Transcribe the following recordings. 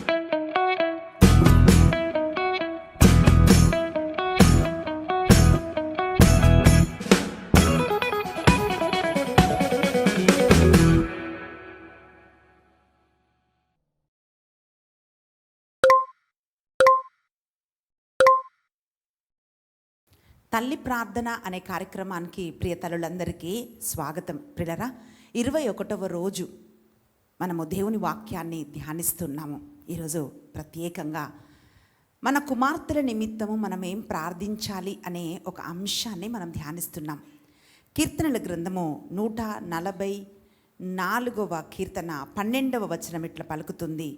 తల్లి ప్రార్థన అనే కార్యక్రమానికి ప్రియ తల్లులందరికీ స్వాగతం. ప్రియులరా, 21వ రోజు మనము దేవుని వాక్యాన్ని ధ్యానిస్తున్నాము. ఈరోజు ప్రత్యేకంగా మన కుమార్తెల నిమిత్తము మనం ఏం ప్రార్థించాలి అనే ఒక అంశాన్ని మనం ధ్యానిస్తున్నాం. కీర్తనల గ్రంథము 144వ కీర్తన 12వ వచనం ఇట్లా పలుకుతుంది: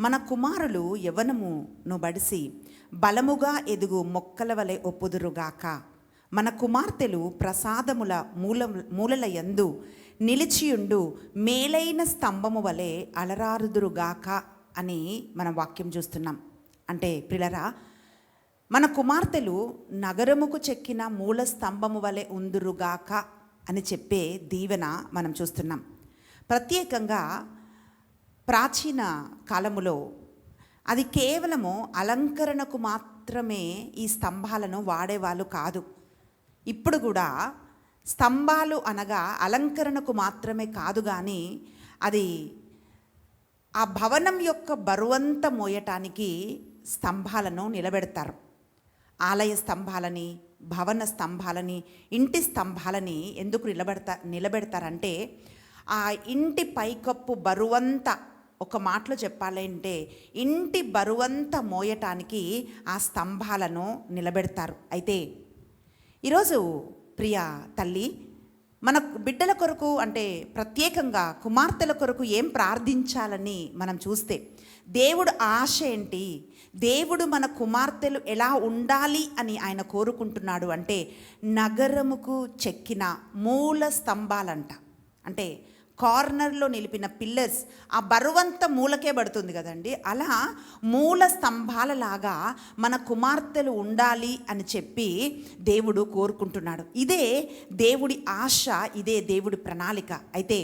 మన కుమారులు యవ్వనమును బడిసి బలముగా ఎదుగు మొక్కల వలె ఒప్పుదురుగాక. మన కుమార్తెలు ప్రసాదముల మూలల యందు నిలిచియుండు మేలైన స్తంభము వలె అలరారుదురుగాక అని మనం వాక్యం చూస్తున్నాం. అంటే ప్రియులరా, మన కుమార్తెలు నగరముకు చెక్కిన మూల స్తంభము వలె ఉందురుగాక అని చెప్పే దీవెన మనం చూస్తున్నాం. ప్రత్యేకంగా ప్రాచీన కాలములో అది కేవలము అలంకరణకు మాత్రమే ఈ స్తంభాలను వాడేవాళ్ళు కాదు. ఇప్పుడు కూడా స్తంభాలు అనగా అలంకరణకు మాత్రమే కాదు, కానీ అది ఆ భవనం యొక్క బరువంతా మోయటానికి స్తంభాలను నిలబెడతారు. ఆలయ స్తంభాలని, భవన స్తంభాలని, ఇంటి స్తంభాలని ఎందుకు నిలబెడతారంటే ఆ ఇంటి పైకప్పు బరువంతా, ఒక మాటలో చెప్పాలంటే ఇంటి బరువంతా మోయటానికి ఆ స్తంభాలను నిలబెడతారు. అయితే ఈరోజు ప్రియ తల్లి, మన బిడ్డల కొరకు అంటే ప్రత్యేకంగా కుమార్తెల కొరకు ఏం ప్రార్థించాలని మనం చూస్తే, దేవుడు ఆశ ఏంటి, దేవుడు మన కుమార్తెలు ఎలా ఉండాలి అని ఆయన కోరుకుంటున్నాడు అంటే నగరముకు చెక్కిన మూల స్తంభాలంట. అంటే కార్నర్లో నిలిపిన పిల్లర్స్, ఆ బరువంతా మూలకే పడుతుంది కదండి. అలా మూల స్తంభాలలాగా మన కుమార్తెలు ఉండాలి అని చెప్పి దేవుడు కోరుకుంటున్నాడు. ఇదే దేవుడి ఆశ, ఇదే దేవుడి ప్రణాళిక. అయితే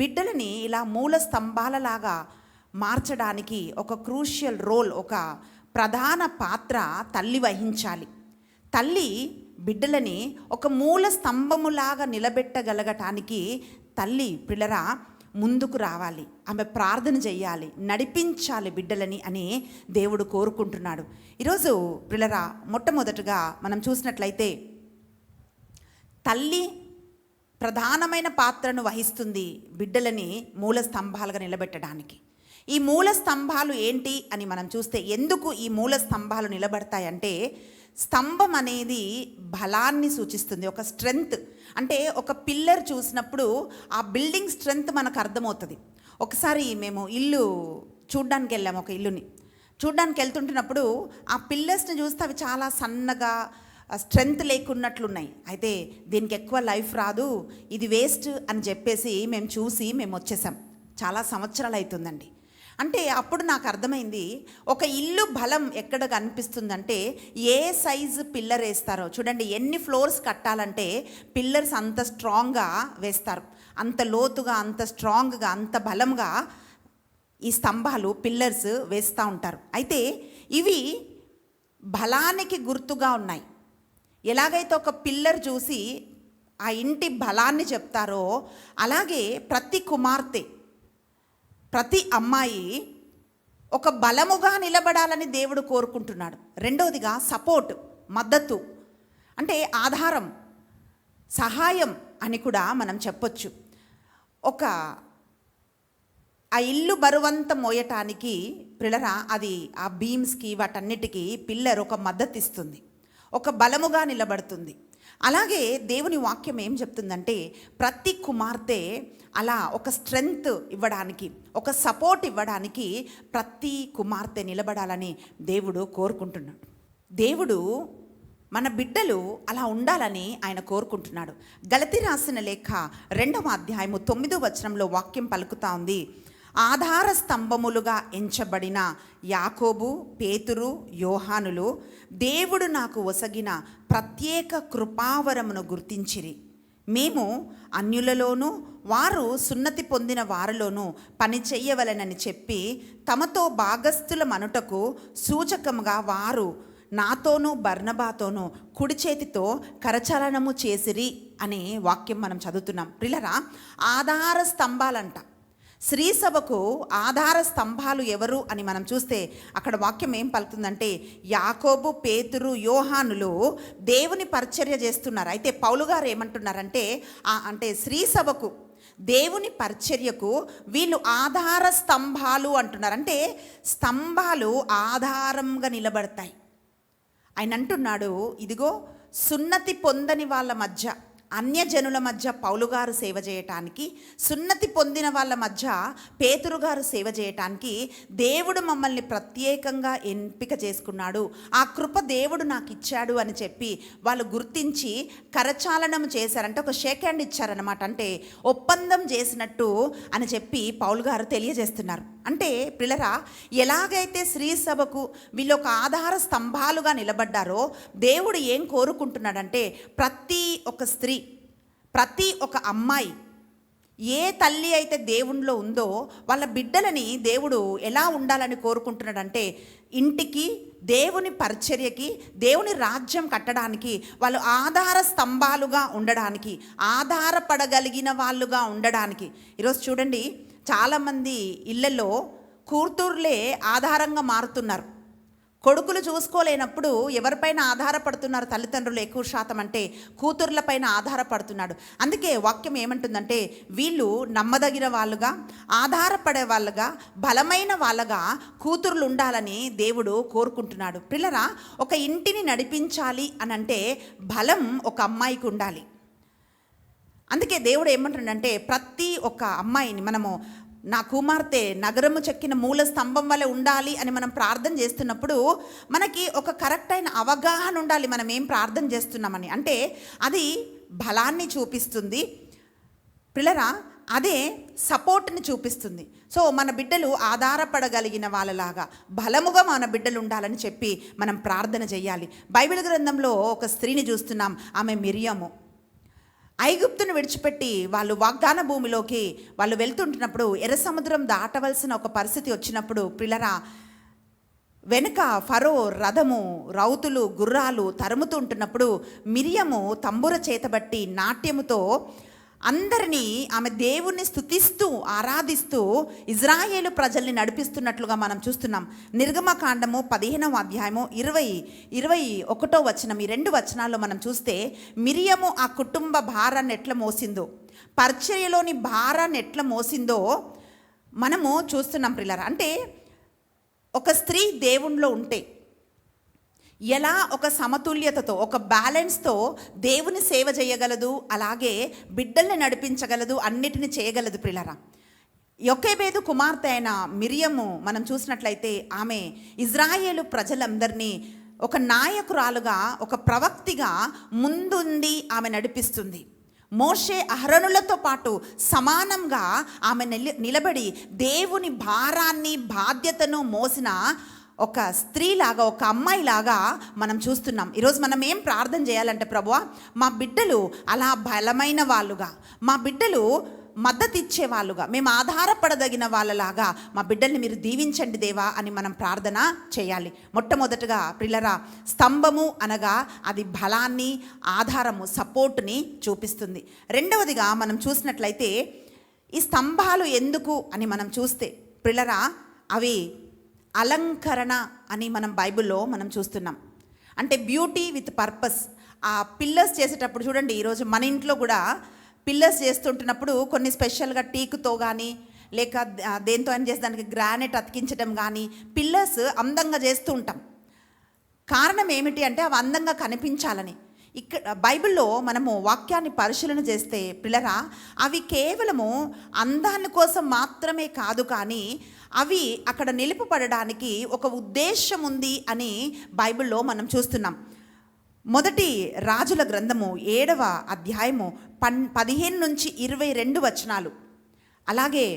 బిడ్డలని ఇలా మూల స్తంభాలలాగా మార్చడానికి ఒక క్రూషియల్ రోల్, ఒక ప్రధాన పాత్ర తల్లి వహించాలి. తల్లి బిడ్డలని ఒక మూల స్తంభములాగా నిలబెట్టగలగటానికి తల్లి పిల్లరా ముందుకు రావాలి, ఆమె ప్రార్థన చేయాలి, నడిపించాలి బిడ్డలని అని దేవుడు కోరుకుంటున్నాడు. ఈరోజు పిల్లరా, మొట్టమొదటగా మనం చూసినట్లయితే తల్లి ప్రధానమైన పాత్రను వహిస్తుంది బిడ్డలని మూల స్తంభాలుగా నిలబెట్టడానికి. ఈ మూల స్తంభాలు ఏంటి అని మనం చూస్తే, ఎందుకు ఈ మూల స్తంభాలు నిలబడతాయంటే, స్తంభం అనేది బలాన్ని సూచిస్తుంది, ఒక స్ట్రెంగ్త్. అంటే ఒక పిల్లర్ చూసినప్పుడు ఆ బిల్డింగ్ స్ట్రెంగ్త్ మనకు అర్థమవుతుంది. ఒకసారి మేము ఇల్లు చూడ్డానికి వెళ్ళాము, ఒక ఇల్లుని చూడ్డానికి వెళ్తుంటున్నప్పుడు ఆ పిల్లర్స్ని చూస్తే అవి చాలా సన్నగా, స్ట్రెంగ్త్ లేకున్నట్లున్నాయి. అయితే దీనికి ఎక్కువ లైఫ్ రాదు, ఇది వేస్ట్ అని చెప్పేసి మేము చూసి మేము వచ్చేసాం. చాలా సంవత్సరాలు అవుతుందండి. అంటే అప్పుడు నాకు అర్థమైంది, ఒక ఇల్లు బలం ఎక్కడ కనిపిస్తుందంటే ఏ సైజు పిల్లర్ వేస్తారో చూడండి. ఎన్ని ఫ్లోర్స్ కట్టాలంటే పిల్లర్స్ అంత స్ట్రాంగ్గా వేస్తారు, అంత లోతుగా, అంత స్ట్రాంగ్గా, అంత బలంగా ఈ స్తంభాలు పిల్లర్స్ వేస్తూ ఉంటారు. అయితే ఇవి బలానికి గుర్తుగా ఉన్నాయి. ఎలాగైతే ఒక పిల్లర్ చూసి ఆ ఇంటి బలాన్ని చెప్తారో, అలాగే ప్రతి కుమార్తె, ప్రతి అమ్మాయి ఒక బలముగా నిలబడాలని దేవుడు కోరుకుంటున్నాడు. రెండవదిగా సపోర్ట్, మద్దతు, అంటే ఆధారం, సహాయం అని కూడా మనం చెప్పొచ్చు. ఆ ఇల్లు బరువంత మోయటానికి పిల్లరా అది ఆ బీమ్స్కి వాటన్నిటికీ పిల్లర్ ఒక మద్దతు ఇస్తుంది, ఒక బలముగా నిలబడుతుంది. అలాగే దేవుని వాక్యం ఏం చెప్తుందంటే ప్రతి కుమార్తె అలా ఒక స్ట్రెంగ్త్ ఇవ్వడానికి, ఒక సపోర్ట్ ఇవ్వడానికి ప్రతి కుమార్తె నిలబడాలని దేవుడు కోరుకుంటున్నాడు. దేవుడు మన బిడ్డలు అలా ఉండాలని ఆయన కోరుకుంటున్నాడు. గలతీ రాసిన లేఖ 2వ అధ్యాయము 9వ వచనంలో వాక్యం పలుకుతా ఉంది: ఆధార స్తంభములుగా ఎంచబడిన యాకోబు, పేతురు, యోహానులు దేవుడు నాకు ఒసగిన ప్రత్యేక కృపావరమును గుర్తించిరి. మేము అన్యులలోనూ వారు సున్నతి పొందిన వారిలోనూ పని చెయ్యవలెనని చెప్పి తమతో భాగస్థులమనుటకు సూచకముగా వారు నాతోనూ బర్నబాతోనూ కుడి చేతితో కరచలనము చేసిరి అనే వాక్యం మనం చదువుతున్నాం. ప్రియులారా, ఆధార స్తంభాలంట. శ్రీ సభకు ఆధార స్తంభాలు ఎవరు అని మనం చూస్తే అక్కడ వాక్యం ఏం పలుకుతుందంటే, యాకోబు, పేతురు, యోహానులు దేవుని పరిచర్య చేస్తున్నారు. అయితే పౌలు గారు ఏమంటున్నారంటే, అంటే శ్రీ సభకు దేవుని పరిచర్యకు వీళ్ళు ఆధార స్తంభాలు అంటున్నారు. అంటే స్తంభాలు ఆధారంగా నిలబడతాయి. ఆయన అంటున్నాడు, ఇదిగో సున్నతి పొందని వాళ్ళ మధ్య, అన్యజనుల మధ్య పౌలు గారు సేవ చేయటానికి, సున్నతి పొందిన వాళ్ళ మధ్య పేతురు గారు సేవ చేయటానికి దేవుడు మమ్మల్ని ప్రత్యేకంగా ఎంపిక చేసుకున్నాడు, ఆ కృప దేవుడు నాకు ఇచ్చాడు అని చెప్పి వాళ్ళు గుర్తించి కరచాలనం చేశారంటే, ఒక షేక్ హ్యాండ్ ఇచ్చారనమాట. అంటే ఒప్పందం చేసినట్టు అని చెప్పి పౌలు గారు తెలియజేస్తున్నారు. అంటే పిల్లరా, ఎలాగైతే శ్రీ సభకు వీళ్ళు ఒక ఆధార స్తంభాలుగా నిలబడ్డారో దేవుడు ఏం కోరుకుంటున్నాడంటే, ప్రతి ఒక్క స్త్రీ, ప్రతి ఒక్క అమ్మాయి, ఏ తల్లి అయితే దేవునిలో ఉందో వాళ్ళ బిడ్డలని దేవుడు ఎలా ఉండాలని కోరుకుంటున్నాడంటే, ఇంటికి, దేవుని పరిచర్యకి, దేవుని రాజ్యం కట్టడానికి వాళ్ళు ఆధార స్తంభాలుగా ఉండడానికి, ఆధారపడగలిగిన వాళ్ళుగా ఉండడానికి. ఈరోజు చూడండి, చాలామంది ఇళ్ళల్లో కూతుర్లే ఆధారంగా మారుతున్నారు. కొడుకులు చూసుకోలేనప్పుడు ఎవరిపైన ఆధారపడుతున్నారు తల్లిదండ్రులు ఎక్కువ శాతం అంటే కూతుర్లపైన ఆధారపడుతున్నాడు. అందుకే వాక్యం ఏమంటుందంటే, వీళ్ళు నమ్మదగిన వాళ్ళుగా, ఆధారపడే వాళ్ళగా, బలమైన వాళ్ళగా కూతుర్లు ఉండాలని దేవుడు కోరుకుంటున్నాడు. పిల్లరా, ఒక ఇంటిని నడిపించాలి అని అంటే బలం ఒక అమ్మాయికి ఉండాలి. అందుకే దేవుడు ఏమంటుండంటే, ప్రతి ఒక్క అమ్మాయిని మనము, నా కుమార్తె నగరము చెక్కిన మూల స్తంభం వల్ల ఉండాలి అని మనం ప్రార్థన చేస్తున్నప్పుడు మనకి ఒక కరెక్ట్ అయిన అవగాహన ఉండాలి మనం ఏం ప్రార్థన చేస్తున్నామని. అంటే అది బలాన్ని చూపిస్తుంది పిల్లరా, అదే సపోర్ట్ని చూపిస్తుంది. సో మన బిడ్డలు ఆధారపడగలిగిన వాళ్ళలాగా బలముగా మన బిడ్డలు ఉండాలని చెప్పి మనం ప్రార్థన చేయాలి. బైబిల్ గ్రంథంలో ఒక స్త్రీని చూస్తున్నాం, ఆమె మిరియాము. ఐగుప్తును విడిచిపెట్టి వాళ్ళు వాగ్దాన భూమిలోకి వాళ్ళు వెళ్తుంటున్నప్పుడు ఎర్ర సముద్రం దాటవలసిన ఒక పరిస్థితి వచ్చినప్పుడు పిల్లరా, వెనుక ఫరో రథము, రౌతులు, గుర్రాలు తరుముతుంటున్నప్పుడు మిరియాము తంబుర చేతబట్టి నాట్యముతో అందరినీ ఆమె దేవుణ్ణి స్తుతిస్తూ ఆరాధిస్తూ ఇజ్రాయేలు ప్రజల్ని నడిపిస్తున్నట్లుగా మనం చూస్తున్నాం. నిర్గమకాండము 15వ అధ్యాయము 20-21 వచనం, ఈ 2 వచనాల్లో మనం చూస్తే మిరియాము ఆ కుటుంబ భారాన్ని ఎట్లా మోసిందో, పరిచర్యలోని భారాన్ని ఎట్లా మోసిందో మనము చూస్తున్నాం పిల్లరా. అంటే ఒక స్త్రీ దేవునిలో ఉంటే ఎలా ఒక సమతుల్యతతో, ఒక బ్యాలెన్స్తో దేవుని సేవ చేయగలదు, అలాగే బిడ్డల్ని నడిపించగలదు, అన్నిటిని చేయగలదు పిల్లరా. యొకేబేదు కుమార్తె అయిన మిరియాము మనం చూసినట్లయితే ఆమె ఇజ్రాయేలు ప్రజలందరినీ ఒక నాయకురాలుగా, ఒక ప్రవక్తిగా ముందుండి ఆమె నడిపిస్తుంది. మోషే అహరోనులతో పాటు సమానంగా ఆమె నిలబడి దేవుని భారాన్ని, బాధ్యతను మోసిన ఒక స్త్రీలాగా, ఒక అమ్మాయిలాగా మనం చూస్తున్నాం. ఈరోజు మనం ఏం ప్రార్థన చేయాలంటే, ప్రభువా మా బిడ్డలు అలా బలమైన వాళ్ళుగా, మా బిడ్డలు మద్దతు ఇచ్చే వాళ్ళుగా, మేము ఆధారపడదగిన వాళ్ళలాగా మా బిడ్డల్ని మీరు దీవించండి దేవా అని మనం ప్రార్థన చేయాలి. మొట్టమొదటగా పిల్లరా, స్తంభము అనగా అది బలాన్ని, ఆధారము, సపోర్ట్ని చూపిస్తుంది. రెండవదిగా మనం చూసినట్లయితే ఈ స్తంభాలు ఎందుకు అని మనం చూస్తే పిల్లరా, అవి అలంకరణ అని మనం బైబిల్లో మనం చూస్తున్నాం. అంటే బ్యూటీ విత్ పర్పస్. ఆ పిల్లర్స్ చేసేటప్పుడు చూడండి, ఈరోజు మన ఇంట్లో కూడా పిల్లర్స్ చేస్తుంటున్నప్పుడు కొన్ని స్పెషల్గా టీకుతో కానీ లేక దేంతో అని చేసి దానికి గ్రానైట్ అతికించడం కానీ పిల్లర్స్ అందంగా చేస్తూ ఉంటాం. కారణం ఏమిటి అంటే అవి అందంగా కనిపించాలని. ఇక్కడ బైబిల్లో మనము వాక్యాన్ని పరిశీలన చేస్తే పిల్లరా, అవి కేవలము అందాన్ని కోసం మాత్రమే కాదు, కానీ అవి అక్కడ నిలుపబడడానికి ఒక ఉద్దేశం ఉంది అని బైబిల్లో మనం చూస్తున్నాం. మొదటి రాజుల గ్రంథము 7వ అధ్యాయము 15-22 వచనాలు, అలాగే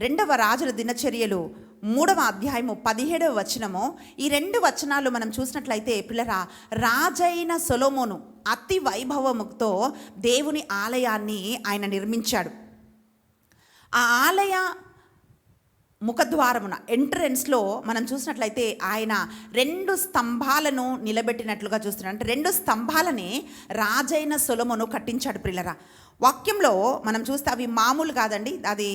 2వ రాజుల దినచర్యలు 3వ అధ్యాయము 17వ వచనము. ఈ 2 వచనాలు మనం చూసినట్లయితే పిల్లరా, రాజైన సొలొమోను అతి వైభవముతో దేవుని ఆలయాన్ని ఆయన నిర్మించాడు. ఆ ఆలయ ముఖద్వారమున ఎంట్రన్స్లో మనం చూసినట్లయితే ఆయన 2 స్తంభాలను నిలబెట్టినట్లుగా చూస్తున్నాడు. అంటే 2 స్తంభాలని రాజైన సొలొమోను కట్టించాడు పిల్లరా. వాక్యంలో మనం చూస్తే అవి మామూలు కాదండి, అది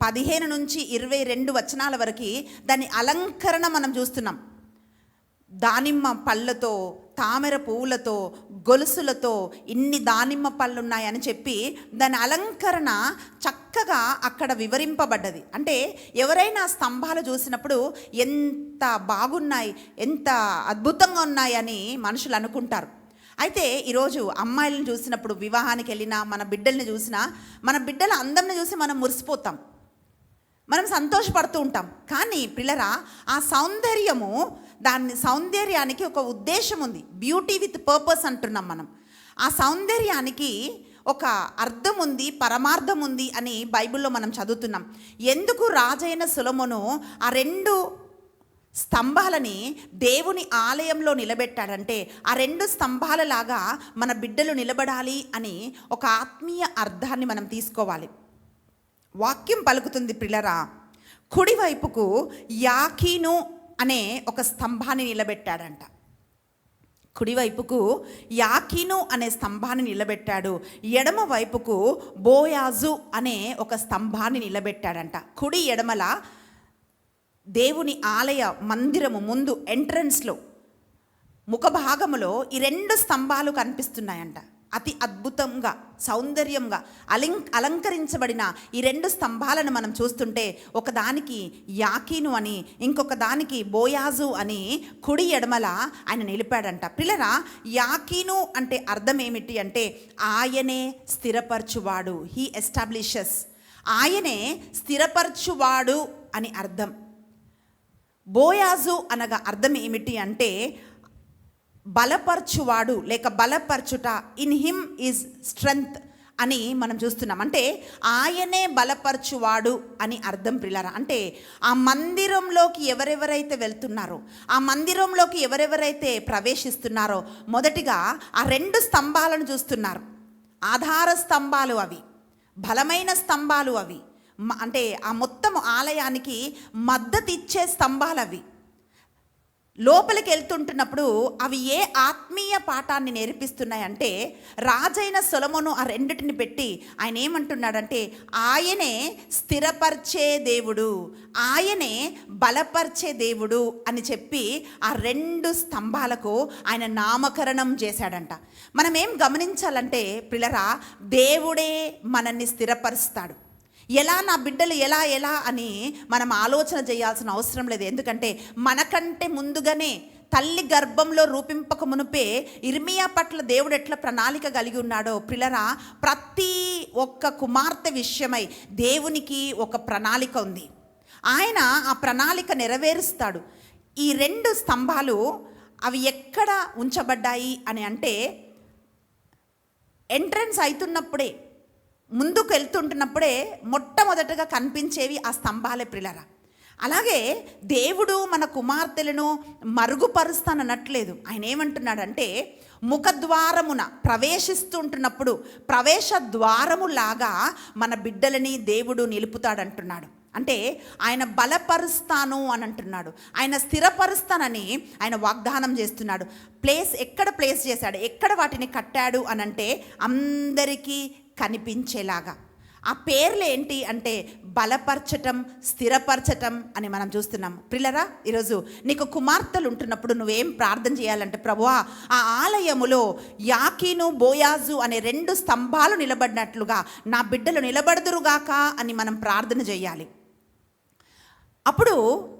15 నుంచి 22 వచనాల వరకు దాని అలంకరణ మనం చూస్తున్నాం. దానిమ్మ పళ్ళతో, తామర పువ్వులతో, గొలుసులతో ఇన్ని దానిమ్మ పళ్ళు ఉన్నాయని చెప్పి దాని అలంకరణ చక్కగా అక్కడ వివరింపబడ్డది. అంటే ఎవరైనా స్తంభాలు చూసినప్పుడు ఎంత బాగున్నాయి, ఎంత అద్భుతంగా ఉన్నాయని మనుషులు అనుకుంటారు. అయితే ఈరోజు అమ్మాయిలను చూసినప్పుడు, వివాహానికి వెళ్ళినా, మన బిడ్డల్ని చూసినా, మన బిడ్డల అందంని చూసి మనం మురిసిపోతాం, మనం సంతోషపడుతూ ఉంటాం. కానీ పిల్లరా, ఆ సౌందర్యానికి ఒక ఉద్దేశం ఉంది. బ్యూటీ విత్ పర్పస్ అంటున్నాం మనం. ఆ సౌందర్యానికి ఒక అర్థం ఉంది, పరమార్థం ఉంది అని బైబిల్లో మనం చదువుతున్నాం. ఎందుకు రాజైన సొలొమోను ఆ 2 స్తంభాలని దేవుని ఆలయంలో నిలబెట్టాడంటే, ఆ 2 స్తంభాలలాగా మన బిడ్డలు నిలబడాలి అని ఒక ఆత్మీయ అర్థాన్ని మనం తీసుకోవాలి. వాక్యం పలుకుతుంది పిల్లరా, కుడివైపుకు యాకీను అనే ఒక స్తంభాన్ని నిలబెట్టాడంట. కుడివైపుకు యాకీను అనే స్తంభాన్ని నిలబెట్టాడు, ఎడమ వైపుకు బోయాజు అనే ఒక స్తంభాన్ని నిలబెట్టాడంట. కుడి ఎడమల దేవుని ఆలయ మందిరము ముందు ఎంట్రన్స్లో ముఖభాగములో ఈ 2 స్తంభాలు కనిపిస్తున్నాయంట. అతి అద్భుతంగా, సౌందర్యంగా అలంకరించబడిన ఈ 2 స్తంభాలను మనం చూస్తుంటే, ఒకదానికి యాకీను అని, ఇంకొక దానికి బోయాజు అని కుడి ఎడమల ఆయన నిలిపాడంట. పిల్లరా, యాకీను అంటే అర్థం ఏమిటి అంటే ఆయనే స్థిరపరచువాడు, హీ ఎస్టాబ్లిషెస్. ఆయనే స్థిరపరచువాడు అని అర్థం. బోయాజు అనగా అర్థం ఏమిటి అంటే బలపరచువాడు లేక బలపరచుట. ఇన్ హిమ్ ఈజ్ స్ట్రెంగ్త్ అని మనం చూస్తున్నాం. అంటే ఆయనే బలపరచువాడు అని అర్థం పిల్లరా. అంటే ఆ మందిరంలోకి ఎవరెవరైతే వెళ్తున్నారో, ఆ మందిరంలోకి ఎవరెవరైతే ప్రవేశిస్తున్నారో, మొదటిగా ఆ 2 స్తంభాలను చూస్తున్నారు. ఆధార స్తంభాలు అవి, బలమైన స్తంభాలు అవి. అంటే ఆ మొత్తం ఆలయానికి మద్దతు ఇచ్చే స్తంభాలు అవి. లోపలికి వెళ్తుంటున్నప్పుడు అవి ఏ ఆత్మీయ పాఠాన్ని నేర్పిస్తున్నాయంటే, రాజైన సొలొమోను ఆ 2టిని పెట్టి ఆయన ఏమంటున్నాడంటే, ఆయనే స్థిరపరిచే దేవుడు, ఆయనే బలపరిచే దేవుడు అని చెప్పి ఆ 2 స్తంభాలకు ఆయన నామకరణం చేశాడంట. మనం ఏం గమనించాలంటే పిల్లరా, దేవుడే మనల్ని స్థిరపరుస్తాడు. ఎలా నా బిడ్డలు ఎలా అని మనం ఆలోచన చేయాల్సిన అవసరం లేదు. ఎందుకంటే మనకంటే ముందుగానే తల్లి గర్భంలో రూపింపక మునుపే ఇర్మియా పట్ల దేవుడు ఎట్లా ప్రణాళిక కలిగి ఉన్నాడో పిల్లరా, ప్రతి ఒక్క కుమార్తె విషయమై దేవునికి ఒక ప్రణాళిక ఉంది. ఆయన ఆ ప్రణాళిక నెరవేరుస్తాడు. ఈ 2 స్తంభాలు అవి ఎక్కడ ఉంచబడ్డాయి అని అంటే, ఎంట్రన్స్ అవుతున్నప్పుడే, ముందుకు వెళ్తుంటున్నప్పుడే మొట్టమొదటగా కనిపించేవి ఆ స్తంభాలే పిల్లరా. అలాగే దేవుడు మన కుమార్తెలను మరుగుపరుస్తాననట్లేదు. ఆయన ఏమంటున్నాడంటే, ముఖద్వారమున ప్రవేశిస్తుంటున్నప్పుడు ప్రవేశ ద్వారములాగా మన బిడ్డలని దేవుడు నిలుపుతాడంటున్నాడు. అంటే ఆయన బలపరుస్తాను అని అంటున్నాడు, ఆయన స్థిరపరుస్తానని ఆయన వాగ్దానం చేస్తున్నాడు. ఎక్కడ ప్లేస్ చేశాడు, ఎక్కడ వాటిని కట్టాడు అని అంటే అందరికీ కనిపించేలాగా. ఆ పేర్లు ఏంటి అంటే బలపరచటం, స్థిరపరచటం అని మనం చూస్తున్నాం. పిల్లరా, ఈరోజు నీకు కుమార్తెలు ఉంటున్నప్పుడు నువ్వేం ప్రార్థన చేయాలంటే, ప్రభువా ఆ ఆలయములో యాకీను బోయాజు అనే 2 స్తంభాలు నిలబడినట్లుగా నా బిడ్డలు నిలబడదురుగాక అని మనం ప్రార్థన చేయాలి. అప్పుడు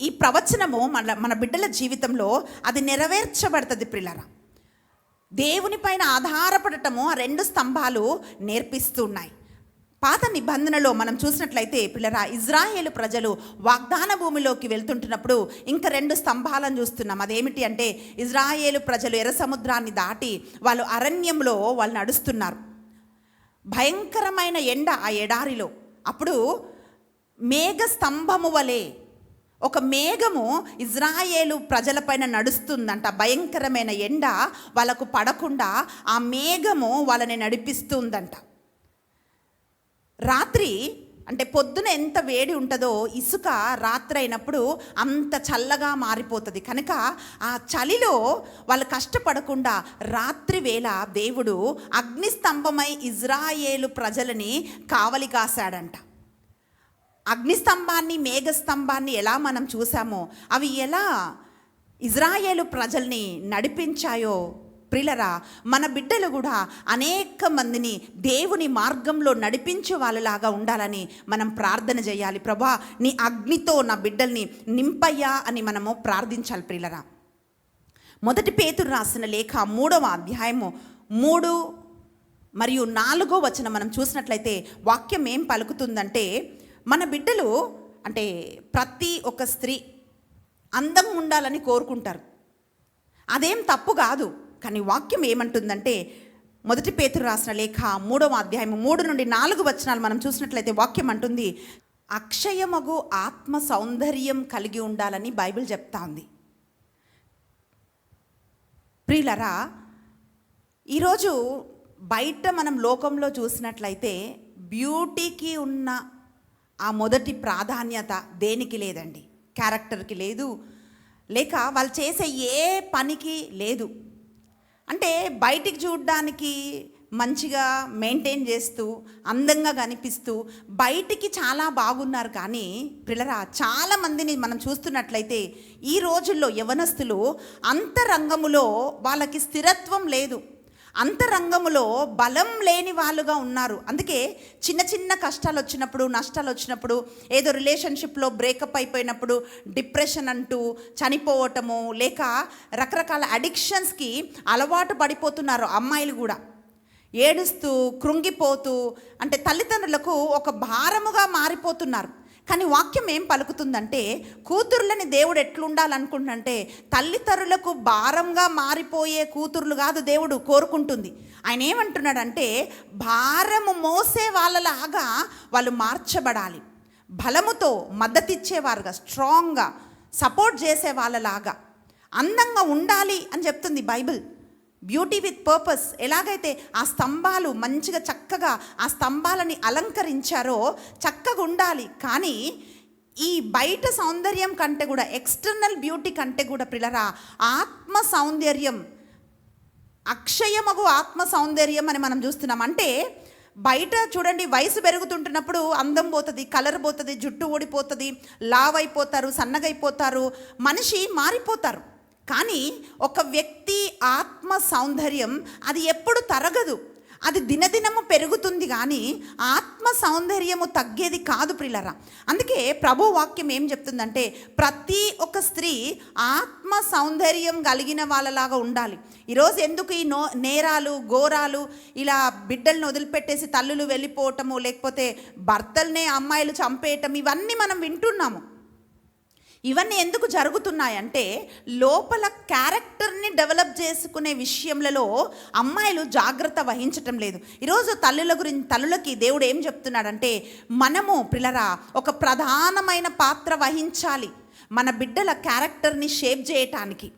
ఈ ప్రవచనము మన బిడ్డల జీవితంలో అది నెరవేర్చబడుతుంది. పిల్లరా, దేవుని పైన ఆధారపడటము ఆ 2 స్తంభాలు నేర్పిస్తున్నాయి. పాత నిబంధనలో మనం చూసినట్లయితే పిల్లరా, ఇజ్రాయేలు ప్రజలు వాగ్దాన భూమిలోకి వెళ్తుంటున్నప్పుడు ఇంకా 2 స్తంభాలను చూస్తున్నాం. అదేమిటి అంటే, ఇజ్రాయేలు ప్రజలు ఎర్ర సముద్రాన్ని దాటి వాళ్ళు అరణ్యంలో వాళ్ళు నడుస్తున్నారు. భయంకరమైన ఎండ ఆ ఎడారిలో. అప్పుడు మేఘ స్తంభము వలె ఒక మేఘము ఇజ్రాయేలు ప్రజలపైన నడుస్తుందంట. భయంకరమైన ఎండ వాళ్ళకు పడకుండా ఆ మేఘము వాళ్ళని నడిపిస్తుందంట. రాత్రి అంటే పొద్దున ఎంత వేడి ఉంటుందో ఇసుక రాత్రి అయినప్పుడు అంత చల్లగా మారిపోతుంది. కనుక ఆ చలిలో వాళ్ళు కష్టపడకుండా రాత్రి వేళ దేవుడు అగ్నిస్తంభమై ఇజ్రాయేలు ప్రజలని కావలి కాశాడంట. అగ్నిస్తంభాన్ని మేఘస్తంభాన్ని ఎలా మనం చూసామో అవి ఎలా ఇజ్రాయేలు ప్రజల్ని నడిపించాయో ప్రియులరా, మన బిడ్డలు కూడా అనేక మందిని దేవుని మార్గంలో నడిపించే వాళ్ళలాగా ఉండాలని మనం ప్రార్థన చేయాలి. ప్రభా, నీ అగ్నితో నా బిడ్డల్ని నింపయ్యా అని మనము ప్రార్థించాలి. ప్రియులరా, 1 పేతురు రాసిన లేఖ 3వ అధ్యాయము 3 మరియు 4వ వచనం మనం చూసినట్లయితే వాక్యం ఏం పలుకుతుందంటే, మన బిడ్డలు అంటే ప్రతి ఒక్క స్త్రీ అందంగా ఉండాలని కోరుకుంటారు. అదేం తప్పు కాదు. కానీ వాక్యం ఏమంటుందంటే 1 పేతురు రాసిన లేఖ 3వ అధ్యాయం 3 నుండి 4 వచనాలు మనం చూసినట్లయితే వాక్యం అంటుంది, అక్షయమగు ఆత్మ సౌందర్యం కలిగి ఉండాలని బైబిల్ చెప్తా ఉంది. ప్రియులరా, ఈరోజు బయట మనం లోకంలో చూసినట్లయితే బ్యూటీకి ఉన్న ఆ మొదటి ప్రాధాన్యత దేనికి లేదండి. క్యారెక్టర్కి లేదు, లేక వాళ్ళు చేసే ఏ పనికి లేదు. అంటే బయటికి చూడడానికి మంచిగా మెయింటైన్ చేస్తూ అందంగా కనిపిస్తూ బయటికి చాలా బాగున్నారు. కానీ పిల్లరా, చాలామందిని మనం చూస్తున్నట్లయితే ఈ రోజుల్లో యవనస్తులు అంతరంగములో వాళ్ళకి స్థిరత్వం లేదు, అంతరంగములో బలం లేని వాళ్ళుగా ఉన్నారు. అందుకే చిన్న చిన్న కష్టాలు వచ్చినప్పుడు, నష్టాలు వచ్చినప్పుడు, ఏదో రిలేషన్షిప్లో బ్రేకప్ అయిపోయినప్పుడు డిప్రెషన్ అంటూ చనిపోవటము, లేక రకరకాల అడిక్షన్స్కి అలవాటు పడిపోతున్నారు. అమ్మాయిలు కూడా ఏడుస్తూ కృంగిపోతూ అంటే తల్లిదండ్రులకు ఒక భారముగా మారిపోతున్నారు. కానీ వాక్యం ఏం పలుకుతుందంటే, కూతుర్లని దేవుడు ఎట్లుండాలనుకుంటుందంటే తల్లిదండ్రులకు భారంగా మారిపోయే కూతుర్లు కాదు దేవుడు కోరుకుంటుంది. ఆయన ఏమంటున్నాడంటే, భారము మోసే వాళ్ళలాగా వాళ్ళు మార్చబడాలి, బలముతో మద్దతిచ్చేవారుగా, స్ట్రాంగ్గా సపోర్ట్ చేసే వాళ్ళలాగా అందంగా ఉండాలి అని చెప్తుంది బైబిల్. Beauty with purpose. ఎలాగైతే ఆ స్తంభాలు మంచిగా చక్కగా ఆ స్తంభాలని అలంకరించారో చక్కగా ఉండాలి. కానీ ఈ బయట సౌందర్యం కంటే కూడా, ఎక్స్టర్నల్ బ్యూటీ కంటే కూడా పిల్లరా, ఆత్మ సౌందర్యం, అక్షయమగు ఆత్మ సౌందర్యం అని మనం చూస్తున్నాం. అంటే బయట చూడండి, వయసు పెరుగుతుంటున్నప్పుడు అందం పోతుంది, కలర్ పోతుంది, జుట్టు ఊడిపోతుంది, లావ్ అయిపోతారు, సన్నగైపోతారు, మనిషి మారిపోతారు. కానీ ఒక వ్యక్తి ఆత్మ సౌందర్యం అది ఎప్పుడు తరగదు, అది దినదినము పెరుగుతుంది. కానీ ఆత్మ సౌందర్యము తగ్గేది కాదు ప్రియులారా. అందుకే ప్రభు వాక్యం ఏం చెప్తుందంటే, ప్రతి ఒక్క స్త్రీ ఆత్మ సౌందర్యం కలిగిన వాళ్ళలాగా ఉండాలి. ఈరోజు ఎందుకు ఈ నేరాలు ఘోరాలు, ఇలా బిడ్డలను వదిలిపెట్టేసి తల్లులు వెళ్ళిపోవటము, లేకపోతే భర్తలనే అమ్మాయిలు చంపేయటం, ఇవన్నీ మనం వింటున్నాము. ఇవన్నీ ఎందుకు జరుగుతున్నాయంటే, లోపల క్యారెక్టర్ని డెవలప్ చేసుకునే విషయంలో అమ్మాయిలు జాగ్రత్త వహించటం లేదు. ఈరోజు తల్లులకి దేవుడు ఏం చెప్తున్నాడంటే, మనము పిల్లరా ఒక ప్రధానమైన పాత్ర వహించాలి మన బిడ్డల క్యారెక్టర్ని షేప్ చేయటానికి.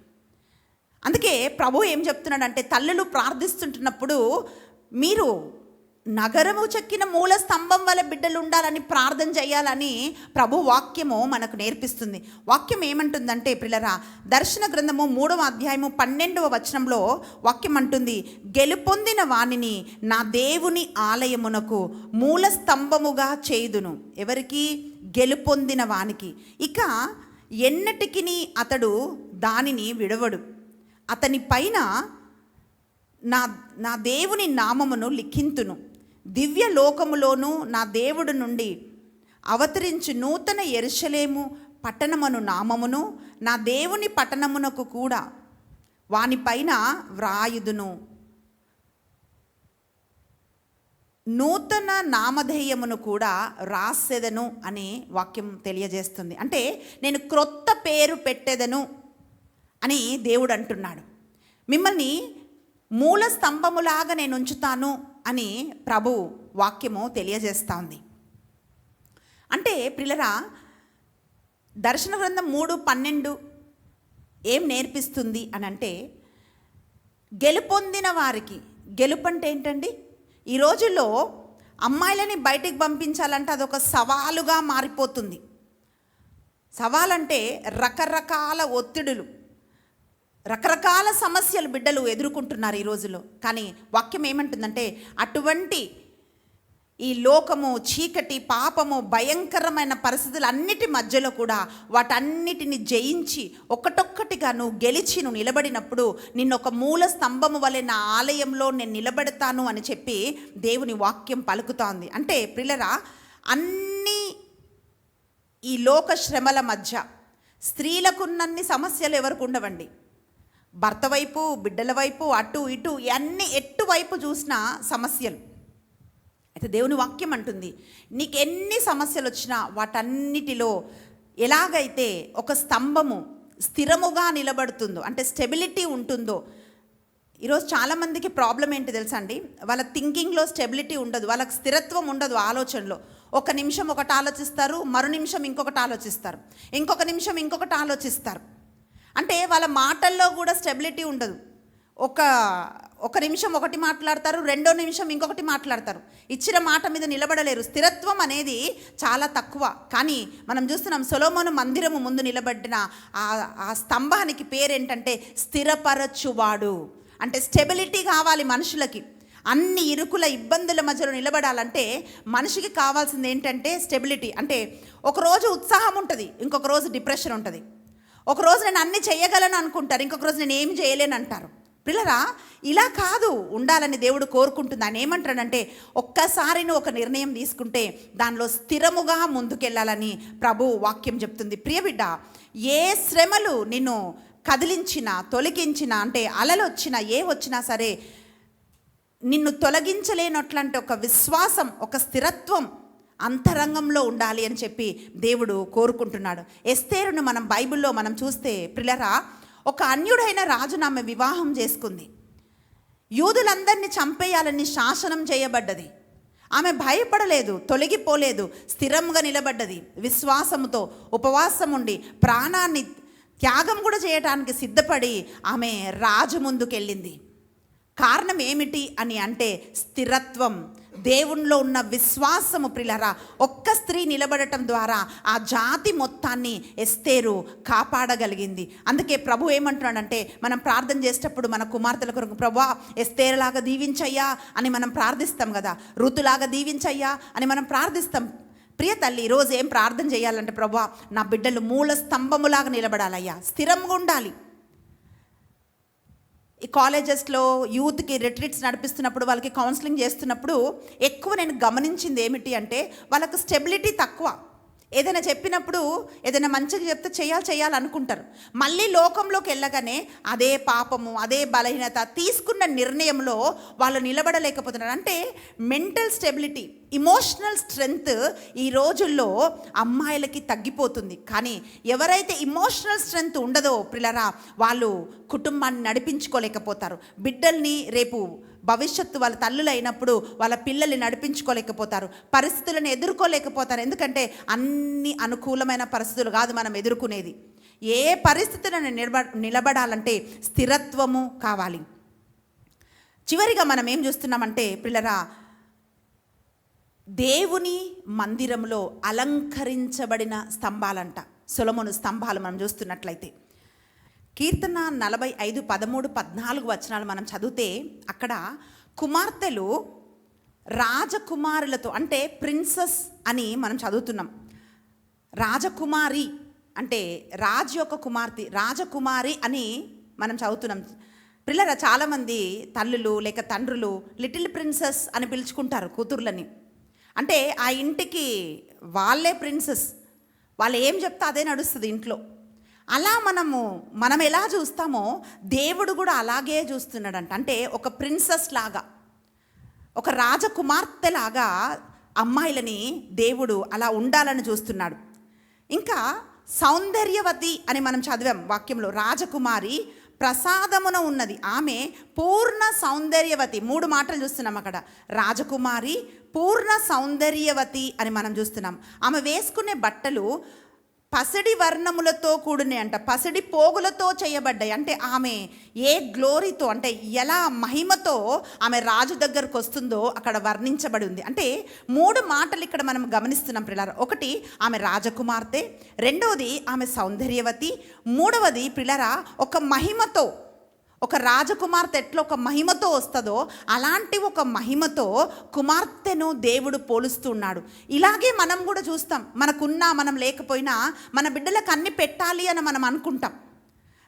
అందుకే ప్రభు ఏం చెప్తున్నాడంటే, తల్లులు ప్రార్థిస్తుంటున్నప్పుడు మీరు నగరము చెక్కిన మూల స్తంభం వల్ల బిడ్డలు ఉండాలని ప్రార్థన చేయాలని ప్రభు వాక్యము మనకు నేర్పిస్తుంది. వాక్యం ఏమంటుందంటే పిల్లరా, దర్శన గ్రంథము 3వ అధ్యాయము 12వ వచనంలో వాక్యం అంటుంది, గెలుపొందిన వానిని నా దేవుని ఆలయమునకు మూల స్తంభముగా చేయుదును. ఎవరికి? గెలుపొందిన వానికి. ఇక ఎన్నటికిని అతడు దానిని విడవడు. అతని పైన నా దేవుని నామమును లిఖింతును. దివ్య లోకములోను నా దేవుడు నుండి అవతరించి నూతన యెరూషలేము పట్టణమును నామమును నా దేవుని పట్టణమునకు కూడా వానిపైన వ్రాయుదును. నూతన నామధేయమును కూడా రాసెదను అని వాక్యం తెలియజేస్తుంది. అంటే నేను క్రొత్త పేరు పెట్టెదను అని దేవుడు అంటున్నాడు. మిమ్మల్ని మూల స్తంభములాగా నేను ఉంచుతాను అని ప్రభు వాక్యము తెలియజేస్తోంది. అంటే ప్రియులరా, దర్శన గ్రంథం 3:12 ఏం నేర్పిస్తుంది అని అంటే, గెలుపొందిన వారికి, గెలుపు అంటే ఏంటండి? ఈ రోజుల్లో అమ్మాయిలని బయటికి పంపించాలంటే అదొక సవాలుగా మారిపోతుంది. సవాలంటే రకరకాల ఒత్తిడులు, రకరకాల సమస్యలు బిడ్డలు ఎదుర్కొంటున్నారు ఈ రోజుల్లో. కానీ వాక్యం ఏమంటుందంటే, అటువంటి ఈ లోకము, చీకటి, పాపము, భయంకరమైన పరిస్థితులు అన్నిటి మధ్యలో కూడా వాటన్నిటిని జయించి ఒక్కటొక్కటిగా నువ్వు గెలిచి నువ్వు నిలబడినప్పుడు నిన్ను ఒక మూల స్తంభము వలె నా ఆలయంలో నేను నిలబెడతాను అని చెప్పి దేవుని వాక్యం పలుకుతోంది. అంటే ప్రియులారా, అన్ని ఈ లోక శ్రమల మధ్య స్త్రీలకున్నన్ని సమస్యలు ఎవరికి ఉండవండి. భర్త వైపు, బిడ్డల వైపు, అటు ఇటు అన్ని ఎటువైపు చూసినా సమస్యలు. అయితే దేవుని వాక్యం అంటుంది, నీకు ఎన్ని సమస్యలు వచ్చినా వాటన్నిటిలో ఎలాగైతే ఒక స్తంభము స్థిరముగా నిలబడుతుందో, అంటే స్టెబిలిటీ ఉంటుందో. ఈరోజు చాలామందికి ప్రాబ్లం ఏంటి తెలుసా అండి? వాళ్ళ థింకింగ్లో స్టెబిలిటీ ఉండదు, వాళ్ళకి స్థిరత్వం ఉండదు ఆలోచనలో. ఒక నిమిషం ఒకటి ఆలోచిస్తారు, మరో నిమిషం ఇంకొకటి ఆలోచిస్తారు, ఇంకొక నిమిషం ఇంకొకటి ఆలోచిస్తారు. అంటే వాళ్ళ మాటల్లో కూడా స్టెబిలిటీ ఉండదు. ఒక నిమిషం ఒకటి మాట్లాడతారు, రెండో నిమిషం ఇంకొకటి మాట్లాడతారు. ఇచ్చిన మాట మీద నిలబడలేరు. స్థిరత్వం అనేది చాలా తక్కువ. కానీ మనం చూస్తున్నాం, సొలొమోను మందిరము ముందు నిలబడిన ఆ స్తంభానికి పేరేంటంటే స్థిరపరచువాడు. అంటే స్టెబిలిటీ కావాలి మనుషులకి. అన్ని ఇరుకుల ఇబ్బందుల మధ్యలో నిలబడాలంటే మనిషికి కావాల్సింది ఏంటంటే స్టెబిలిటీ. అంటే ఒకరోజు ఉత్సాహం ఉంటుంది, ఇంకొక రోజు డిప్రెషన్ ఉంటుంది. ఒకరోజు నేను అన్ని చేయగలను అనుకుంటారు, ఇంకొక రోజు నేను ఏం చేయలేను అంటారు. పిల్లరా, ఇలా కాదు ఉండాలని దేవుడు కోరుకుంటుంది. ఆయన ఏమంటాడంటే, ఒక్కసారి నువ్వు ఒక నిర్ణయం తీసుకుంటే దానిలో స్థిరముగా ముందుకెళ్ళాలని ప్రభు వాక్యం చెప్తుంది. ప్రియబిడ్డ, ఏ శ్రమలు నిన్ను కదిలించినా, తొలగించినా, అంటే అలలు వచ్చినా, ఏ వచ్చినా సరే నిన్ను తొలగించలేనట్లాంటి ఒక విశ్వాసం, ఒక స్థిరత్వం అంతరంగంలో ఉండాలి అని చెప్పి దేవుడు కోరుకుంటున్నాడు. ఎస్తేరును మనం బైబిల్లో మనం చూస్తే ప్రియులారా, ఒక అన్యుడైన రాజును ఆమె వివాహం చేసుకుంది. యూదులందరినీ చంపేయాలని శాసనం చేయబడ్డది. ఆమె భయపడలేదు, తొలగిపోలేదు, స్థిరంగా నిలబడ్డది. విశ్వాసముతో ఉపవాసం ఉండి ప్రాణాన్ని త్యాగం కూడా చేయడానికి సిద్ధపడి ఆమె రాజు ముందుకెళ్ళింది. కారణం ఏమిటి అని అంటే స్థిరత్వం, దేవునిలో ఉన్న విశ్వాసము. ప్రియులారా, ఒక్క స్త్రీ నిలబడటం ద్వారా ఆ జాతి మొత్తాన్ని ఎస్తేరు కాపాడగలిగింది. అందుకే ప్రభు ఏమంటున్నాడంటే, మనం ప్రార్థన చేసేటప్పుడు మన కుమార్తెల కొరకు ప్రభువా ఎస్తేరులాగా దీవించయ్యా అని మనం ప్రార్థిస్తాం కదా, ఋతులాగా దీవించయ్యా అని మనం ప్రార్థిస్తాం. ప్రియ తల్లి, ఈరోజు ఏం ప్రార్థన చేయాలంటే, ప్రభువా నా బిడ్డలు మూల స్తంభములాగా నిలబడాలయ్యా, స్థిరంగా ఉండాలి. ఈ కాలేజెస్లో యూత్కి రిట్రీట్స్ నడిపిస్తున్నప్పుడు, వాళ్ళకి కౌన్సిలింగ్ చేస్తున్నప్పుడు ఎక్కువ నేను గమనించింది ఏమిటి అంటే, వాళ్ళకు స్టెబిలిటీ తక్కువ. ఏదైనా చెప్పినప్పుడు ఏదైనా మంచిగా చెప్తే చేయాలనుకుంటారు. మళ్ళీ లోకంలోకి వెళ్ళగానే అదే పాపము, అదే బలహీనత, తీసుకున్న నిర్ణయంలో వాళ్ళు నిలబడలేకపోతున్నారు. అంటే మెంటల్ స్టెబిలిటీ, ఇమోషనల్ స్ట్రెంగ్త్ ఈ రోజుల్లో అమ్మాయిలకి తగ్గిపోతుంది. కానీ ఎవరైతే ఇమోషనల్ స్ట్రెంగ్త్ ఉండదో ప్రియులారా, వాళ్ళు కుటుంబాన్ని నడిపించుకోలేకపోతారు. బిడ్డల్ని రేపు భవిష్యత్తు వాళ్ళ తల్లులు అయినప్పుడు వాళ్ళ పిల్లల్ని నడిపించుకోలేకపోతారు, పరిస్థితులను ఎదుర్కోలేకపోతారు. ఎందుకంటే అన్ని అనుకూలమైన పరిస్థితులు కాదు మనం ఎదుర్కొనేది. ఏ పరిస్థితులను నిలబడాలంటే స్థిరత్వము కావాలి. చివరిగా మనం ఏం చూస్తున్నామంటే పిల్లరా, దేవుని మందిరంలో అలంకరించబడిన స్తంభాలంట, సొలొమోను స్తంభాలు మనం చూస్తున్నట్లయితే. కీర్తన 45, 13, 14 వచనాలు మనం చదివితే అక్కడ కుమార్తెలు రాజకుమారులతో, అంటే ప్రిన్సెస్ అని మనం చదువుతున్నాం. రాజకుమారి అంటే రాజు యొక్క కుమార్తె, రాజకుమారి అని మనం చదువుతున్నాం. పిల్లల చాలామంది తల్లులు లేక తండ్రులు లిటిల్ ప్రిన్సెస్ అని పిలుచుకుంటారు కూతుర్లని. అంటే ఆ ఇంటికి వాళ్ళే ప్రిన్సెస్, వాళ్ళు ఏం చెప్తే అదే నడుస్తుంది ఇంట్లో. అలా మనం ఎలా చూస్తామో దేవుడు కూడా అలాగే చూస్తున్నాడంట. అంటే ఒక ప్రిన్సెస్ లాగా, ఒక రాజకుమార్తెలాగా అమ్మాయిలని దేవుడు అలా ఉండాలని చూస్తున్నాడు. ఇంకా సౌందర్యవతి అని మనం చదివాం వాక్యంలో. రాజకుమారి ప్రసాదమున ఉన్నది, ఆమె పూర్ణ సౌందర్యవతి. 3 మాటలు చూస్తున్నాం అక్కడ. రాజకుమారి, పూర్ణ సౌందర్యవతి అని మనం చూస్తున్నాం. ఆమె వేసుకునే బట్టలు పసిడి వర్ణములతో కూడిన అంట, పసిడి పోగులతో చేయబడ్డాయి. అంటే ఆమె ఏ గ్లోరీతో, అంటే ఎలా మహిమతో ఆమె రాజు దగ్గరకు వస్తుందో అక్కడ వర్ణించబడి ఉంది. అంటే 3 మాటలు ఇక్కడ మనం గమనిస్తున్నాం పిల్లరా. ఒకటి, ఆమె రాజకుమార్తె. రెండవది, ఆమె సౌందర్యవతి. మూడవది పిల్లరా, ఒక మహిమతో, ఒక రాజకుమార్తె ఎట్లా ఒక మహిమతో వస్తుందో అలాంటి ఒక మహిమతో కుమార్తెను దేవుడు పోలుస్తున్నాడు. ఇలాగే మనం కూడా చూస్తాం. మనకున్నా మనం లేకపోయినా మన బిడ్డలకు అన్ని పెట్టాలి అని మనం అనుకుంటాం.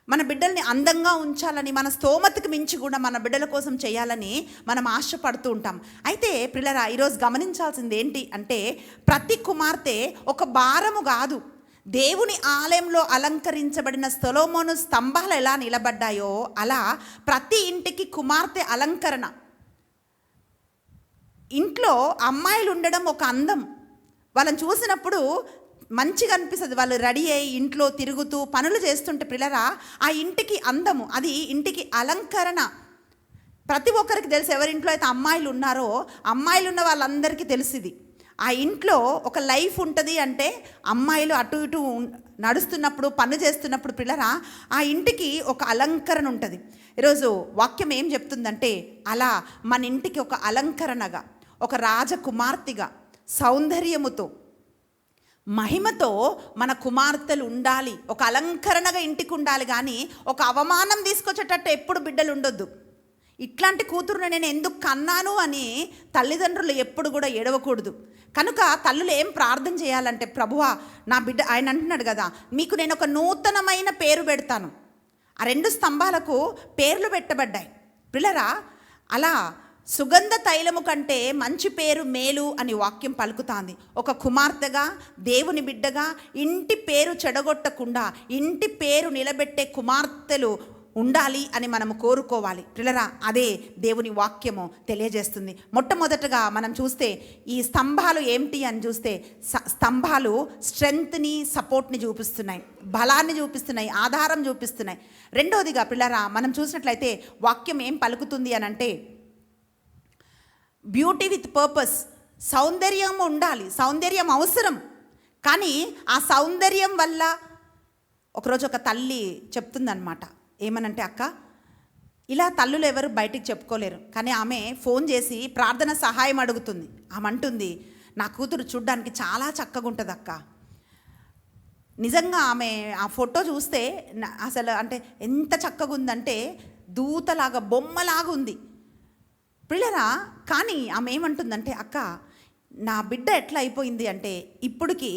మన బిడ్డల్ని అందంగా ఉంచాలని, మన స్తోమతకు మించి కూడా మన బిడ్డల కోసం చేయాలని మనం ఆశపడుతూ ఉంటాం. అయితే పిల్లరా, ఈరోజు గమనించాల్సింది ఏంటి అంటే, ప్రతి కుమార్తె ఒక భారము కాదు. దేవుని ఆలయంలో అలంకరించబడిన సొలొమోను స్తంభాలు ఎలా నిలబడ్డాయో అలా ప్రతి ఇంటికి కుమార్తె అలంకరణ. ఇంట్లో అమ్మాయిలు ఉండడం ఒక అందం. వాళ్ళని చూసినప్పుడు మంచిగా అనిపిస్తుంది. వాళ్ళు రెడీ అయ్యి ఇంట్లో తిరుగుతూ పనులు చేస్తుంటే పిల్లరా, ఆ ఇంటికి అందము, అది ఇంటికి అలంకరణ. ప్రతి ఒక్కరికి తెలుసు. ఎవరింట్లో అయితే అమ్మాయిలు ఉన్నారో, అమ్మాయిలు ఉన్న వాళ్ళందరికీ తెలిసింది. ఆ ఇంట్లో ఒక లైఫ్ ఉంటుంది. అంటే అమ్మాయిలు అటు ఇటు నడుస్తున్నప్పుడు, పని చేస్తున్నప్పుడు పిల్లరా, ఆ ఇంటికి ఒక అలంకరణ ఉంటుంది. ఈరోజు వాక్యం ఏం చెప్తుందంటే, అలా మన ఇంటికి ఒక అలంకరణగా, ఒక రాజకుమార్తెగా, సౌందర్యముతో, మహిమతో మన కుమార్తెలు ఉండాలి. ఒక అలంకరణగా ఇంటికి ఉండాలి. కానీ ఒక అవమానం తీసుకొచ్చేటట్టు ఎప్పుడు బిడ్డలు ఉండొద్దు. ఇట్లాంటి కూతురుని నేను ఎందుకు కన్నాను అని తల్లిదండ్రులు ఎప్పుడు కూడా ఏడవకూడదు. కనుక తల్లులు ఏం ప్రార్థన చేయాలంటే, ప్రభువా నా బిడ్డ, ఆయన అంటున్నాడు కదా, మీకు నేను ఒక నూతనమైన పేరు పెడతాను. ఆ 2 స్తంభాలకు పేర్లు పెట్టబడ్డాయి పిల్లరా. అలా సుగంధ తైలము కంటే మంచి పేరు మేలు అని వాక్యం పలుకుతాంది. ఒక కుమార్తెగా, దేవుని బిడ్డగా, ఇంటి పేరు చెడగొట్టకుండా ఇంటి పేరు నిలబెట్టే కుమార్తెలు ఉండాలి అని మనము కోరుకోవాలి పిల్లరా. అదే దేవుని వాక్యము తెలియజేస్తుంది. మొట్టమొదటగా మనం చూస్తే ఈ స్తంభాలు ఏమిటి అని చూస్తే, స్తంభాలు స్ట్రెంగ్త్ని, సపోర్ట్ని చూపిస్తున్నాయి, బలాన్ని చూపిస్తున్నాయి, ఆధారం చూపిస్తున్నాయి. రెండవదిగా పిల్లరా, మనం చూసినట్లయితే వాక్యం ఏం పలుకుతుంది అని అంటే, బ్యూటీ విత్ పర్పస్. సౌందర్యం ఉండాలి, సౌందర్యం అవసరం. కానీ ఆ సౌందర్యం వల్ల, ఒకరోజు ఒక తల్లి చెప్తుందన్నమాట, ఏమనంటే, అక్క, ఇలా తల్లులు ఎవరు బయటికి చెప్పుకోలేరు, కానీ ఆమె ఫోన్ చేసి ప్రార్థన సహాయం అడుగుతుంది. ఆమె అంటుంది, నా కూతురు చూడ్డానికి చాలా చక్కగా ఉంటుంది అక్క. నిజంగా ఆమె ఆ ఫోటో చూస్తే అసలు అంటే ఎంత చక్కగా ఉందంటే, దూతలాగా, బొమ్మలాగా ఉంది పిల్లరా. కానీ ఆమె ఏమంటుందంటే, అక్క, నా బిడ్డ ఎట్లా అయిపోయింది అంటే, ఇప్పటికి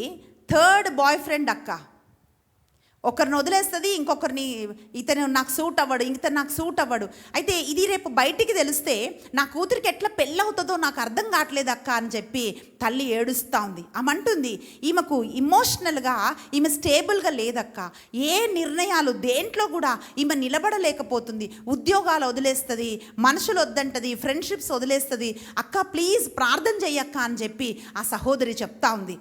3rd బాయ్ ఫ్రెండ్ అక్క. ఒకరిని వదిలేస్తుంది, ఇంకొకరిని, ఇతను నాకు సూట్ అవ్వడు, ఇతను నాకు సూట్ అవ్వడు. అయితే ఇది రేపు బయటికి తెలిస్తే నా కూతురికి ఎట్లా పెళ్ళవుతుందో నాకు అర్థం కావట్లేదు అక్క అని చెప్పి తల్లి ఏడుస్తూ ఉంది. ఆమె అంటుంది, ఈమెకు ఇమోషనల్గా ఈమె స్టేబుల్గా లేదక్క. ఏ నిర్ణయాలు దేంట్లో కూడా ఈమె నిలబడలేకపోతుంది. ఉద్యోగాలు వదిలేస్తుంది, మనుషులు వద్దంటది, ఫ్రెండ్షిప్స్ వదిలేస్తుంది. అక్క ప్లీజ్ ప్రార్థన చెయ్యక్క అని చెప్పి ఆ సహోదరి చెప్తా ఉంది.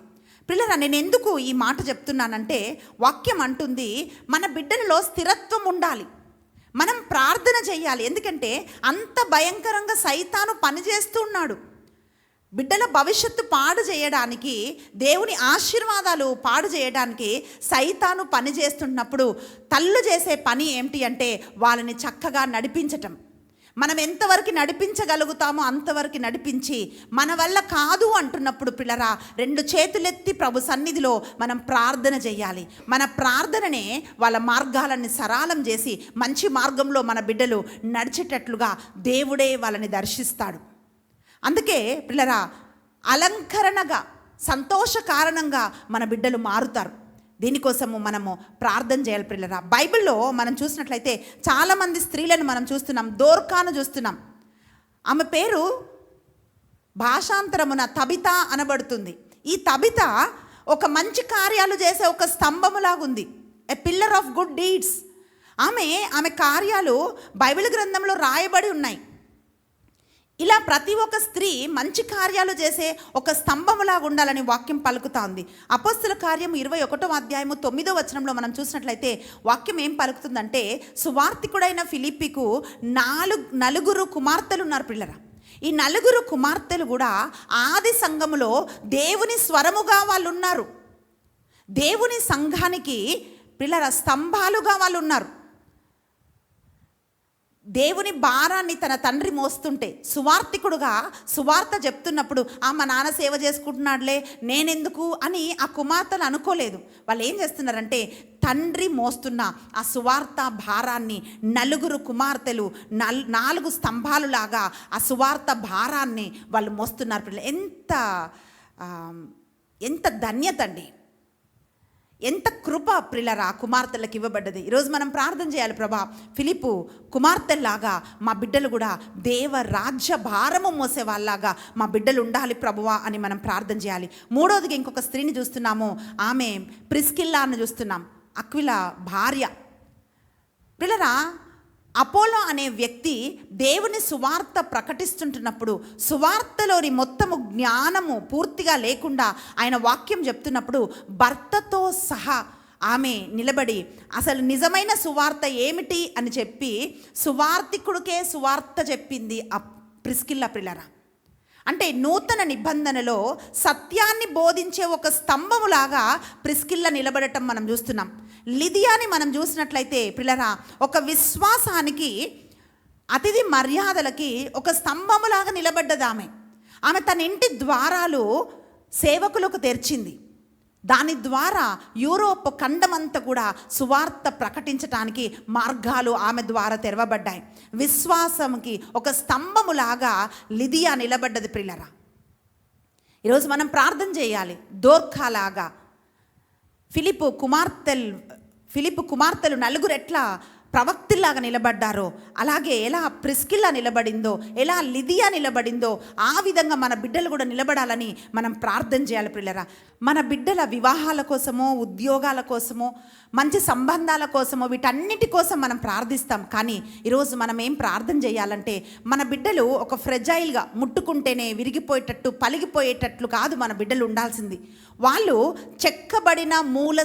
పిల్లరా, నేను ఎందుకు ఈ మాట చెప్తున్నానంటే, వాక్యం అంటుంది మన బిడ్డలలో స్థిరత్వం ఉండాలి, మనం ప్రార్థన చేయాలి. ఎందుకంటే అంత భయంకరంగా సైతాను పనిచేస్తూ ఉన్నాడు. బిడ్డల భవిష్యత్తు పాడు చేయడానికి, దేవుని ఆశీర్వాదాలు పాడు చేయడానికి సైతాను పని చేస్తున్నప్పుడు తల్లు చేసే పని ఏమిటి అంటే, వాళ్ళని చక్కగా నడిపించటం. మనం ఎంతవరకు నడిపించగలుగుతామో అంతవరకు నడిపించి, మన వల్ల కాదు అంటున్నప్పుడు పిల్లరా, 2 చేతులెత్తి ప్రభు సన్నిధిలో మనం ప్రార్థన చేయాలి. మన ప్రార్థననే వాళ్ళ మార్గాలన్నీ సరళం చేసి మంచి మార్గంలో మన బిడ్డలు నడిచేటట్లుగా దేవుడే వాళ్ళని దర్శిస్తాడు. అందుకే పిల్లరా, అలంకరణగా, సంతోష కారణంగా మన బిడ్డలు మారుతారు. దీనికోసము మనము ప్రార్థన చేయాలి పిల్లరా. బైబిల్లో మనం చూసినట్లయితే చాలామంది స్త్రీలను మనం చూస్తున్నాం. దోర్కాను చూస్తున్నాం. ఆమె పేరు భాషాంతరమున తబిత అనబడుతుంది. ఈ తబిత ఒక మంచి కార్యాలు చేసే ఒక స్తంభములాగుంది, a pillar of good deeds. ఆమె కార్యాలు బైబిల్ గ్రంథంలో రాయబడి ఉన్నాయి. ఇలా ప్రతి ఒక్క స్త్రీ మంచి కార్యాలు చేసే ఒక స్తంభములాగా ఉండాలని వాక్యం పలుకుతా ఉంది. అపోస్తల కార్యం 21వ అధ్యాయము 9వ వచనంలో మనం చూసినట్లయితే వాక్యం ఏం పలుకుతుందంటే, సువార్తికుడైన ఫిలిప్పికు 4 కుమార్తెలు ఉన్నారు పిల్లరా. ఈ 4 కుమార్తెలు కూడా ఆది సంఘములో దేవుని స్వరముగా వాళ్ళు ఉన్నారు. దేవుని సంఘానికి పిల్లల స్తంభాలుగా వాళ్ళు ఉన్నారు. దేవుని భారాన్ని తన తండ్రి మోస్తుంటే సువార్థికుడుగా సువార్త చెప్తున్నప్పుడు మా నాన్న సేవ చేసుకుంటున్నాడులే నేనెందుకు అని ఆ కుమార్తెలు అనుకోలేదు. వాళ్ళు ఏం చేస్తున్నారంటే తండ్రి మోస్తున్న ఆ సువార్త భారాన్ని నలుగురు కుమార్తెలు 4 స్తంభాలులాగా ఆ సువార్త భారాన్ని వాళ్ళు మోస్తున్నారు. ఎంత ధన్యత అండి, ఎంత కృప ప్రిలరా కుమార్తెలకు ఇవ్వబడ్డది. ఈరోజు మనం ప్రార్థన చేయాలి, ప్రభా ఫిలిప్పు కుమార్తెల్లాగా మా బిడ్డలు కూడా దేవ రాజ్య భారము మోసే వాళ్ళలాగా మా బిడ్డలు ఉండాలి ప్రభువా అని మనం ప్రార్థన చేయాలి. మూడోదిగా ఇంకొక స్త్రీని చూస్తున్నాము, ఆమె ప్రిస్కిల్లాను చూస్తున్నాం, అక్విలా భార్య. ప్రిలరా అపోలో అనే వ్యక్తి దేవుని సువార్త ప్రకటిస్తుంటున్నప్పుడు సువార్తలోని మొత్తము జ్ఞానము పూర్తిగా లేకుండా ఆయన వాక్యం చెప్తున్నప్పుడు భర్తతో సహా ఆమె నిలబడి అసలు నిజమైన సువార్త ఏమిటి అని చెప్పి సువార్తికుడికే సువార్త చెప్పింది ఆ ప్రిస్కిల్లా. ప్రిలరా అంటే నూతన నిబంధనలో సత్యాన్ని బోధించే ఒక స్తంభములాగా ప్రిస్కిల్లా నిలబడటం మనం చూస్తున్నాం. లిదియాని మనం చూసినట్లయితే పిల్లరా ఒక విశ్వాసానికి అతిథి మర్యాదలకి ఒక స్తంభములాగా నిలబడ్డది ఆమె తన ఇంటి ద్వారాలు సేవకులకు తెరిచింది. దాని ద్వారా యూరోప్ ఖండమంతా కూడా సువార్త ప్రకటించటానికి మార్గాలు ఆమె ద్వారా తెరవబడ్డాయి. విశ్వాసంకి ఒక స్తంభములాగా లిదియా నిలబడ్డది. ప్రియులరా ఈరోజు మనం ప్రార్థన చేయాలి. దోర్కాలాగా ఫిలిప్పు కుమార్తెలు 4 ఎట్లా ప్రవక్తిలాగా నిలబడ్డారో అలాగే ఎలా ప్రిస్కిల్లా నిలబడిందో, ఎలా లిదియా నిలబడిందో ఆ విధంగా మన బిడ్డలు కూడా నిలబడాలని మనం ప్రార్థన చేయాలి. ప్రియులరా మన బిడ్డల వివాహాల కోసమో, ఉద్యోగాల కోసమో, మంచి సంబంధాల కోసమో, వీటన్నిటి కోసం మనం ప్రార్థిస్తాం. కానీ ఈరోజు మనం ఏం ప్రార్థన చేయాలంటే మన బిడ్డలు ఒక ఫ్రెజైల్గా ముట్టుకుంటేనే విరిగిపోయేటట్టు పలిగిపోయేటట్లు కాదు మన బిడ్డలు ఉండాల్సింది. వాళ్ళు చెక్కబడిన మూల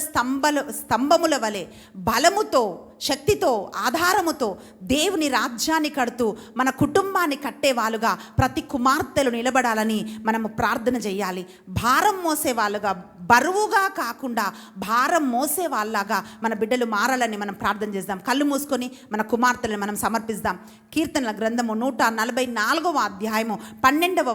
స్తంభముల వలె బలముతో, శక్తితో, ఆధారముతో దేవుని రాజ్యాన్ని కడుతూ మన కుటుంబాన్ని కట్టేవాళ్ళుగా ప్రతి కుమార్తెలు నిలబడాలని మనము ప్రార్థన చేయాలి. భారం మోసే వాళ్ళుగా, బరువుగా కాకుండా భారం మోసే వాళ్ళలాగా మన బిడ్డలు మారాలని మనం ప్రార్థన చేద్దాం. కళ్ళు మూసుకొని మన కుమార్తెలను మనం సమర్పిద్దాం. కీర్తనల గ్రంథము 144వ అధ్యాయము 12వ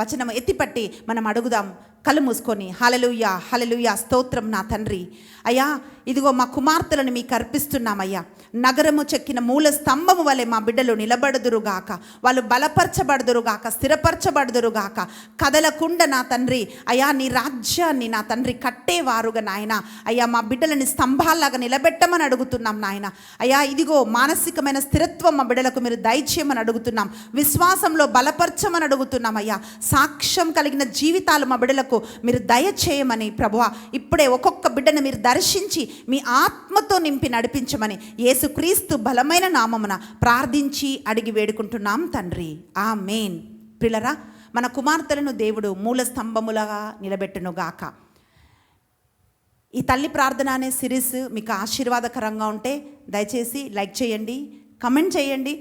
వచనము ఎత్తిపట్టి మనం అడుగుదాం. కళ్ళు మూసుకొని హల్లెలూయా హల్లెలూయా స్తోత్రం నా తండ్రి. అయ్యా ఇదిగో మా కుమార్తెలను మీకు అర్పిస్తున్నామయ్యా. నగరము చెక్కిన మూల స్తంభము వలె మా బిడ్డలు నిలబడుదురుగాక, వాళ్ళు బలపరచబడుదురుగాక, స్థిరపరచబడుదురుగాక, కదలకుండా నా తండ్రి అయ్యా నీ రాజ్యాన్ని నా తండ్రి కట్టేవారుగా నాయన అయ్యా మా బిడ్డలని స్తంభాల్లాగా నిలబెట్టమని అడుగుతున్నాం నాయన. అయ్యా ఇదిగో మానసికమైన స్థిరత్వం మా బిడ్డలకు మీరు దయచేయమని అడుగుతున్నాం. విశ్వాసంలో బలపరచమని అడుగుతున్నాం అయ్యా. సాక్ష్యం కలిగిన జీవితాలు మా బిడ్డలకు మీరు దయచేయమని ప్రభువా ఇప్పుడే ఒక్కొక్క బిడ్డను మీరు దర్శించి మీ ఆత్మతో నింపి నడిపించమని యేసుక్రీస్తు బలమైన నామమున ప్రార్థించి అడిగి వేడుకుంటున్నాం తండ్రి, ఆమేన్. ప్రియులరా మన కుమార్తెలను దేవుడు మూల స్తంభములుగా నిలబెట్టునుగాక. ఈ తల్లి ప్రార్థన అనే సిరీస్ మీకు ఆశీర్వాదకరంగా ఉంటే దయచేసి లైక్ చేయండి, కమెంట్ చేయండి,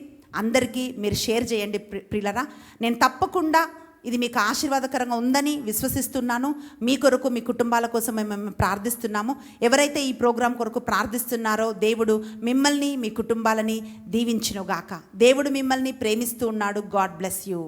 అందరికీ మీరు షేర్ చేయండి. ప్రియులరా నేను తప్పకుండా ఇది మీకు ఆశీర్వాదకరంగా ఉందని విశ్వసిస్తున్నాను. మీ కొరకు, మీ కుటుంబాల కోసం మేము ప్రార్థిస్తున్నాము. ఎవరైతే ఈ ప్రోగ్రాం కొరకు ప్రార్థిస్తున్నారో దేవుడు మిమ్మల్ని, మీ కుటుంబాలని దీవించునుగాక. దేవుడు మిమ్మల్ని ప్రేమిస్తూ ఉన్నాడు. God bless you.